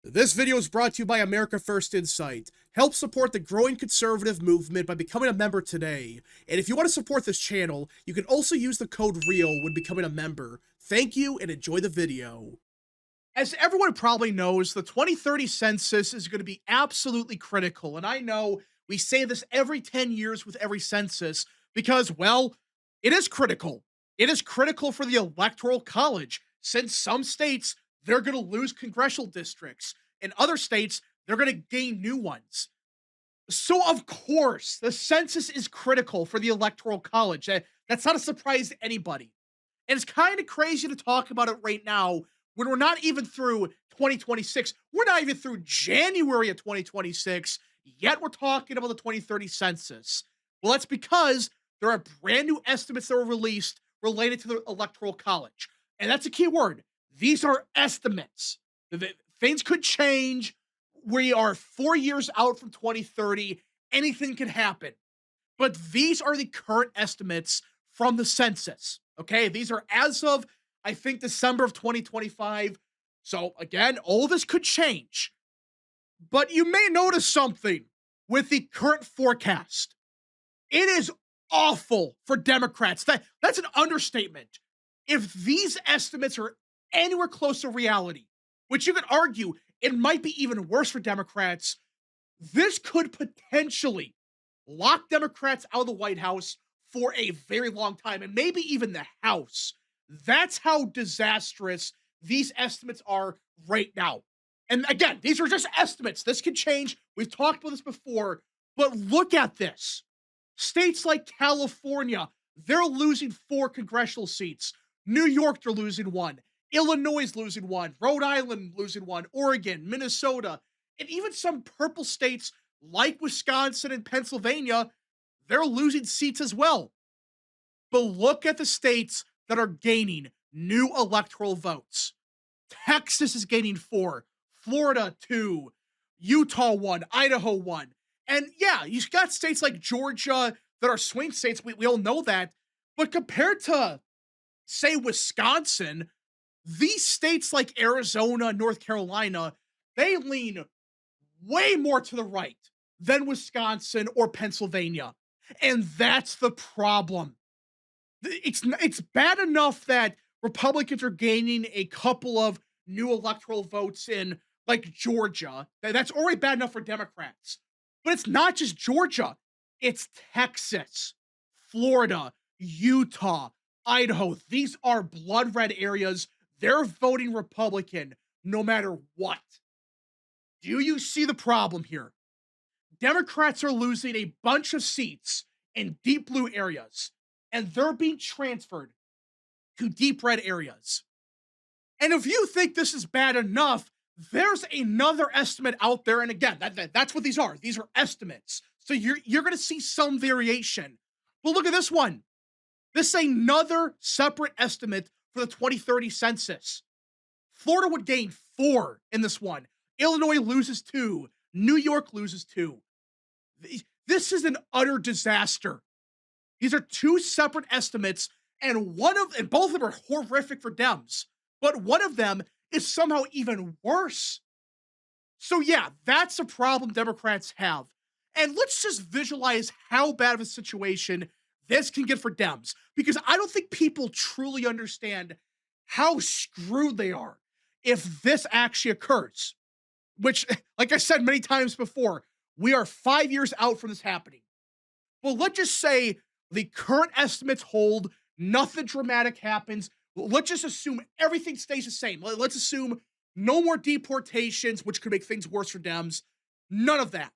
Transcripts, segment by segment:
This video is brought to you by America First Insight. Help support the growing conservative movement by becoming a member today. And if you want to support this channel, you can also use the code REAL when becoming a member. Thank you and enjoy the video. As everyone probably knows, the 2030 census is going to be absolutely critical. And I know we say this every 10 years with every census because, well, it is critical. It is critical for the Electoral College, since some states, they're going to lose congressional districts. In other states, they're going to gain new ones. So, of course, the census is critical for the Electoral College. That's not a surprise to anybody. And it's kind of crazy to talk about it right now when we're not even through 2026. We're not even through January of 2026, yet we're talking about the 2030 census. Well, that's because there are brand new estimates that were released related to the Electoral College. And that's a key word. These are estimates. Things could change. We are 4 years out from 2030. Anything could happen. But these are the current estimates from the census. Okay, these are as of, I think, December of 2025. So again, all this could change. But you may notice something with the current forecast. It is awful for Democrats. That's an understatement. If these estimates are anywhere close to reality, which you could argue it might be even worse for Democrats, this could potentially lock Democrats out of the White House for a very long time, and maybe even the House. That's how disastrous these estimates are right now. And again, these are just estimates. This could change. We've talked about this before, but look at this. States like California, they're losing 4 congressional seats. New York, they're losing 1. Illinois is losing 1. Rhode Island losing 1. Oregon, Minnesota, and even some purple states like Wisconsin and Pennsylvania, they're losing seats as well. But look at the states that are gaining new electoral votes. Texas is gaining 4. Florida, 2. Utah, 1. Idaho, 1. And yeah, you've got states like Georgia that are swing states. We all know that. But compared to, say, Wisconsin, these states like Arizona, North Carolina, they lean way more to the right than Wisconsin or Pennsylvania. And that's the problem. It's bad enough that Republicans are gaining a couple of new electoral votes in like Georgia. That's already bad enough for Democrats. But it's not just Georgia. It's Texas, Florida, Utah, Idaho. These are blood red areas. They're voting Republican no matter what. Do you see the problem here? Democrats are losing a bunch of seats in deep blue areas, and they're being transferred to deep red areas. And if you think this is bad enough, there's another estimate out there. And again, that's what these are. These are estimates. So you're going to see some variation. But look at this one. This is another separate estimate for the 2030 census. Florida would gain 4 in this one. Illinois loses 2. New York loses 2. This is an utter disaster. These are 2 separate estimates, and both of them are horrific for Dems. But one of them is somehow even worse. So yeah, that's a problem Democrats have. And let's just visualize how bad of a situation this can get for Dems, because I don't think people truly understand how screwed they are if this actually occurs. Which, like I said many times before, we are 5 years out from this happening. Well, let's just say the current estimates hold, nothing dramatic happens. Let's just assume everything stays the same. Let's assume no more deportations, which could make things worse for Dems. None of that.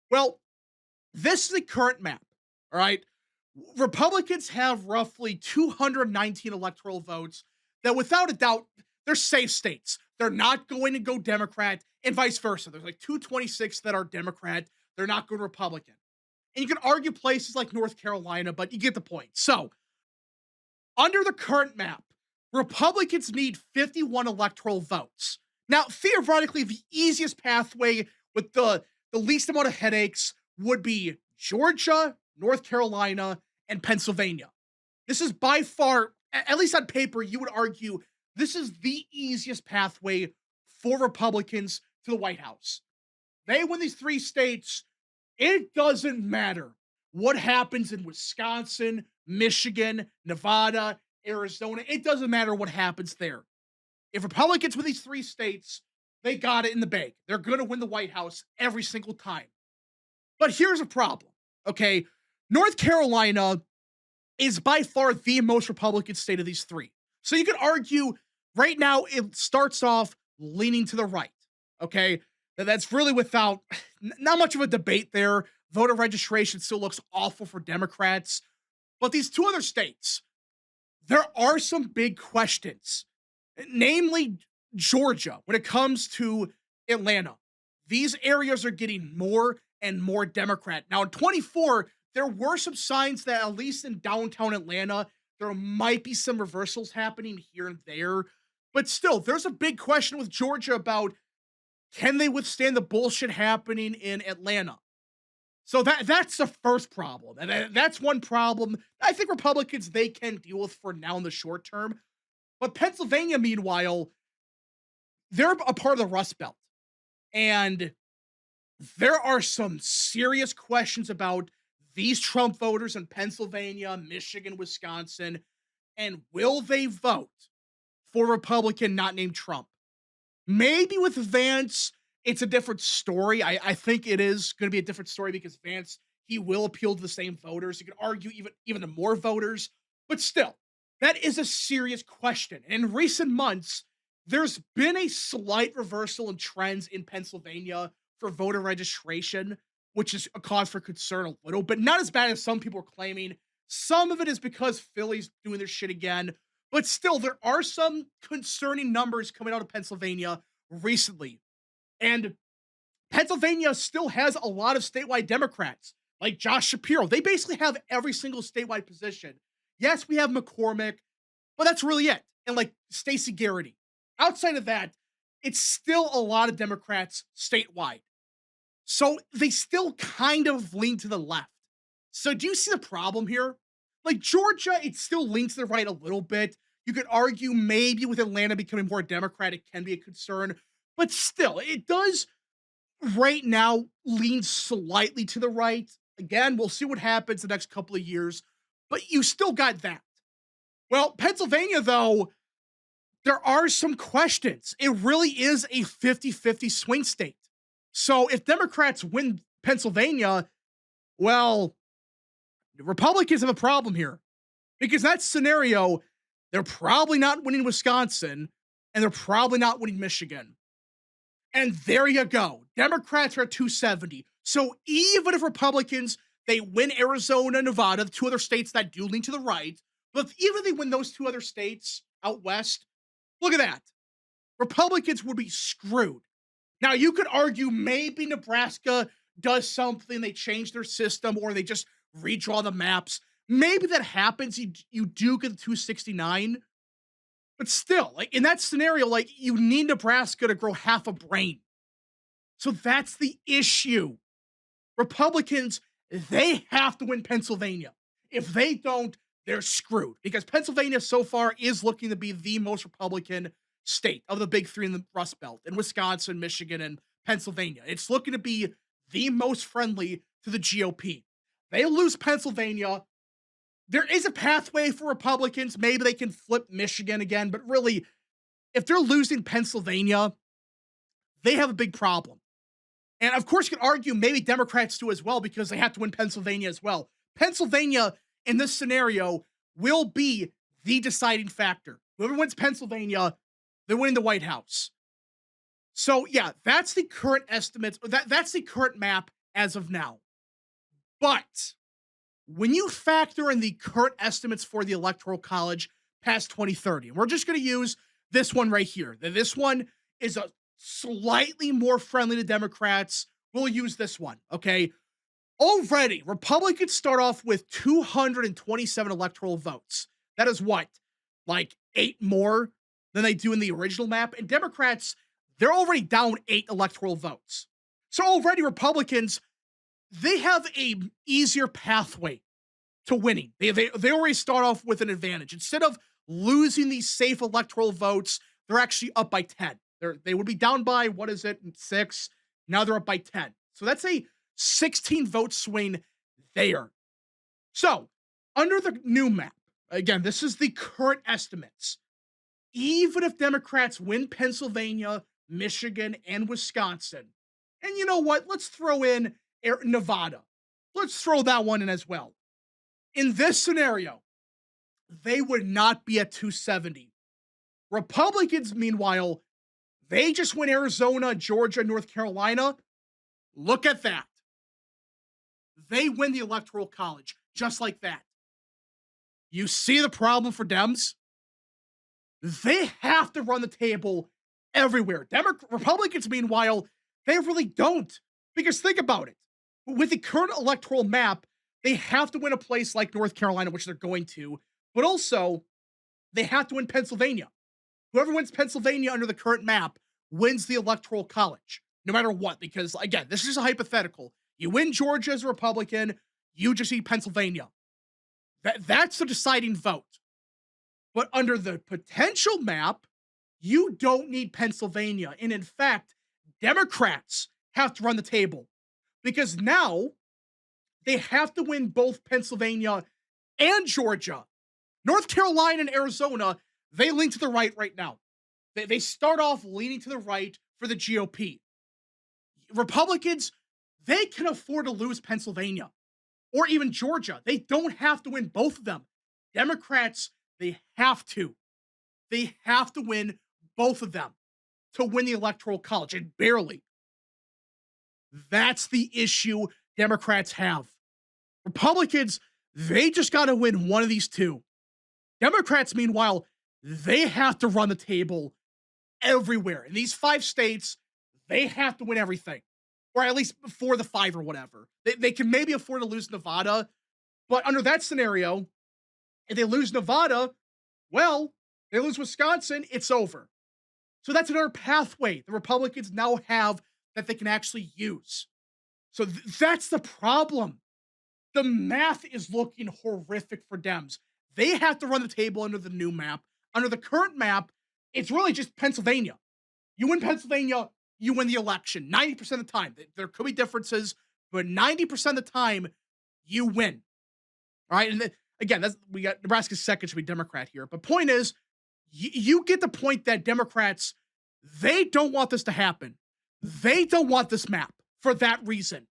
Well, this is the current map, all right? Republicans have roughly 219 electoral votes that, without a doubt, they're safe states. They're not going to go Democrat, and vice versa. There's like 226 that are Democrat. They're not going Republican. And you can argue places like North Carolina, but you get the point. So, under the current map, Republicans need 51 electoral votes. Now, theoretically, the easiest pathway with the least amount of headaches would be Georgia, North Carolina, and Pennsylvania. This is by far, at least on paper, you would argue this is the easiest pathway for Republicans to the White House. They win these 3 states. It doesn't matter what happens in Wisconsin, Michigan, Nevada, Arizona. It doesn't matter what happens there. If Republicans win these 3 states, they got it in the bag. They're going to win the White House every single time. But here's a problem, okay? North Carolina is by far the most Republican state of these 3. So you could argue right now it starts off leaning to the right, okay? That's really without not much of a debate there. Voter registration still looks awful for Democrats. But these 2 other states, there are some big questions, namely Georgia, when it comes to Atlanta. These areas are getting more and more Democrat. Now, in 24, there were some signs that, at least in downtown Atlanta, there might be some reversals happening here and there. But still, there's a big question with Georgia about, can they withstand the bullshit happening in Atlanta? So that's the first problem. And that's one problem I think Republicans, they can deal with for now in the short term. But Pennsylvania, meanwhile, they're a part of the Rust Belt. And there are some serious questions about these Trump voters in Pennsylvania, Michigan, Wisconsin, and will they vote for a Republican not named Trump? Maybe with Vance, it's a different story. I think it is going to be a different story because Vance, he will appeal to the same voters. You could argue even to more voters, but still, that is a serious question. And in recent months, there's been a slight reversal in trends in Pennsylvania for voter registration, which is a cause for concern a little, but not as bad as some people are claiming. Some of it is because Philly's doing their shit again, but still, there are some concerning numbers coming out of Pennsylvania recently. And Pennsylvania still has a lot of statewide Democrats, like Josh Shapiro. They basically have every single statewide position. Yes, we have McCormick, but that's really it. And like Stacey Garrity. Outside of that, it's still a lot of Democrats statewide. So they still kind of lean to the left. So do you see the problem here? Like Georgia, it still leans to the right a little bit. You could argue maybe with Atlanta becoming more Democratic can be a concern, but still, it does right now lean slightly to the right. Again, we'll see what happens the next couple of years, but you still got that. Well, Pennsylvania, though, there are some questions. It really is a 50-50 swing state. So if Democrats win Pennsylvania, well, the Republicans have a problem here. Because that scenario, they're probably not winning Wisconsin, and they're probably not winning Michigan. And there you go. Democrats are at 270. So even if Republicans, they win Arizona, Nevada, the 2 other states that do lean to the right, but even if they win those 2 other states out west, look at that. Republicans would be screwed. Now, you could argue maybe Nebraska does something, they change their system, or they just redraw the maps. Maybe that happens. You do get the 269. But still, like in that scenario, like you need Nebraska to grow half a brain. So that's the issue. Republicans, they have to win Pennsylvania. If they don't, they're screwed. Because Pennsylvania so far is looking to be the most Republican state of the big 3 in the Rust Belt, in Wisconsin, Michigan, and Pennsylvania. It's looking to be the most friendly to the GOP. They lose Pennsylvania. There is a pathway for Republicans. Maybe they can flip Michigan again, but really, if they're losing Pennsylvania, they have a big problem. And of course, you could argue maybe Democrats do as well because they have to win Pennsylvania as well. Pennsylvania, in this scenario, will be the deciding factor. Whoever wins Pennsylvania, they're winning the White House. So yeah, that's the current estimates. That's the current map as of now. But when you factor in the current estimates for the Electoral College past 2030, and we're just going to use this one right here. This one is a slightly more friendly to Democrats. We'll use this one, okay? Already, Republicans start off with 227 electoral votes. That is what? Like 8 more than they do in the original map? And Democrats, they're already down 8 electoral votes. So already Republicans, they have a easier pathway to winning. They already start off with an advantage. Instead of losing these safe electoral votes, they're actually up by 10. They would be down by, what is it, 6. Now they're up by 10. So that's a 16 vote swing there. So, under the new map, again, this is the current estimates. Even if Democrats win Pennsylvania, Michigan, and Wisconsin, and you know what? Let's throw in Nevada. Let's throw that one in as well. In this scenario, they would not be at 270. Republicans, meanwhile, they just win Arizona, Georgia, North Carolina. Look at that. They win the Electoral College just like that. You see the problem for Dems? They have to run the table everywhere. Republicans, meanwhile, they really don't. Because think about it. With the current electoral map, they have to win a place like North Carolina, which they're going to, but also they have to win Pennsylvania. Whoever wins Pennsylvania under the current map wins the Electoral College, no matter what, because, again, this is a hypothetical. You win Georgia as a Republican, you just need Pennsylvania. That's the deciding vote. But under the potential map, you don't need Pennsylvania. And in fact, Democrats have to run the table because now they have to win both Pennsylvania and Georgia. North Carolina and Arizona, they lean to the right now. They start off leaning to the right for the GOP. Republicans, they can afford to lose Pennsylvania or even Georgia. They don't have to win both of them. Democrats, they have to. They have to win both of them to win the Electoral College, and barely. That's the issue Democrats have. Republicans, they just got to win one of these two. Democrats, meanwhile, they have to run the table everywhere. In these 5 states, they have to win everything. Or at least 4 of the 5 or whatever. They can maybe afford to lose Nevada, but under that scenario, if they lose Nevada, well, they lose Wisconsin, it's over. So that's another pathway the Republicans now have that they can actually use. So that's the problem. The math is looking horrific for Dems. They have to run the table under the new map. Under the current map, it's really just Pennsylvania. You win Pennsylvania, you win the election 90% of the time. There could be differences, but 90% of the time, you win. All right. And again, we got Nebraska's second to be Democrat here. But point is, you get the point that Democrats, they don't want this to happen. They don't want this map for that reason,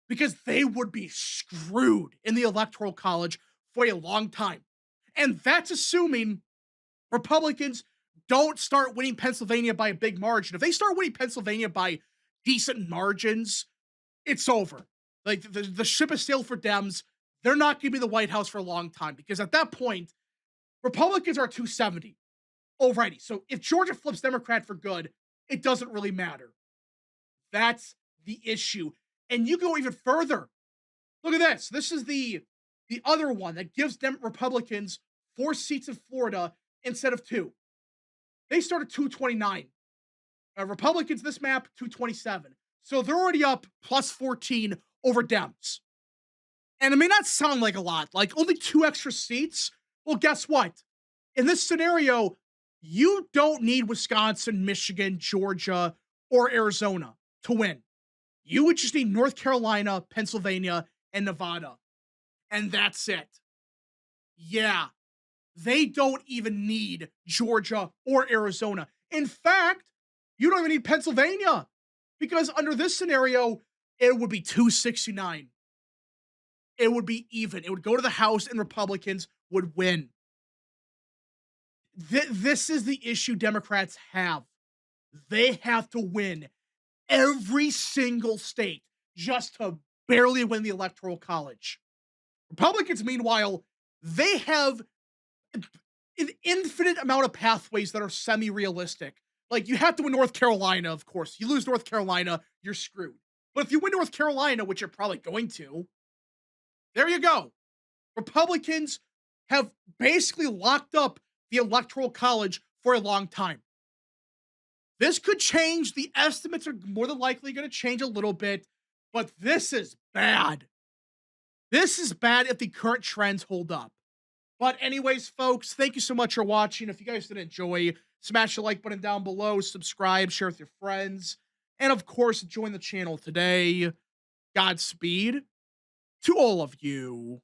because they would be screwed in the Electoral College for a long time. And that's assuming Republicans don't start winning Pennsylvania by a big margin. If they start winning Pennsylvania by decent margins, it's over. Like the ship has sailed for Dems. They're not going to be the White House for a long time because at that point, Republicans are 270 already. So if Georgia flips Democrat for good, it doesn't really matter. That's the issue. And you go even further. Look at this. This is the other one that gives Republicans 4 seats in Florida instead of 2. They start at 229. Republicans, this map, 227. So they're already up plus 14 over Dems. And it may not sound like a lot, like only 2 extra seats. Well, guess what? In this scenario, you don't need Wisconsin, Michigan, Georgia, or Arizona to win. You would just need North Carolina, Pennsylvania, and Nevada. And that's it. Yeah. They don't even need Georgia or Arizona. In fact, you don't even need Pennsylvania because under this scenario, it would be 269. It would be even. It would go to the House and Republicans would win. This is the issue Democrats have. They have to win every single state just to barely win the Electoral College. Republicans, meanwhile, they have an infinite amount of pathways that are semi-realistic. Like, you have to win North Carolina, of course. You lose North Carolina, you're screwed. But if you win North Carolina, which you're probably going to, there you go. Republicans have basically locked up the Electoral College for a long time. This could change. The estimates are more than likely going to change a little bit, but this is bad. This is bad if the current trends hold up. But anyways, folks, thank you so much for watching. If you guys did enjoy, smash the like button down below, subscribe, share with your friends, and of course, join the channel today. Godspeed to all of you.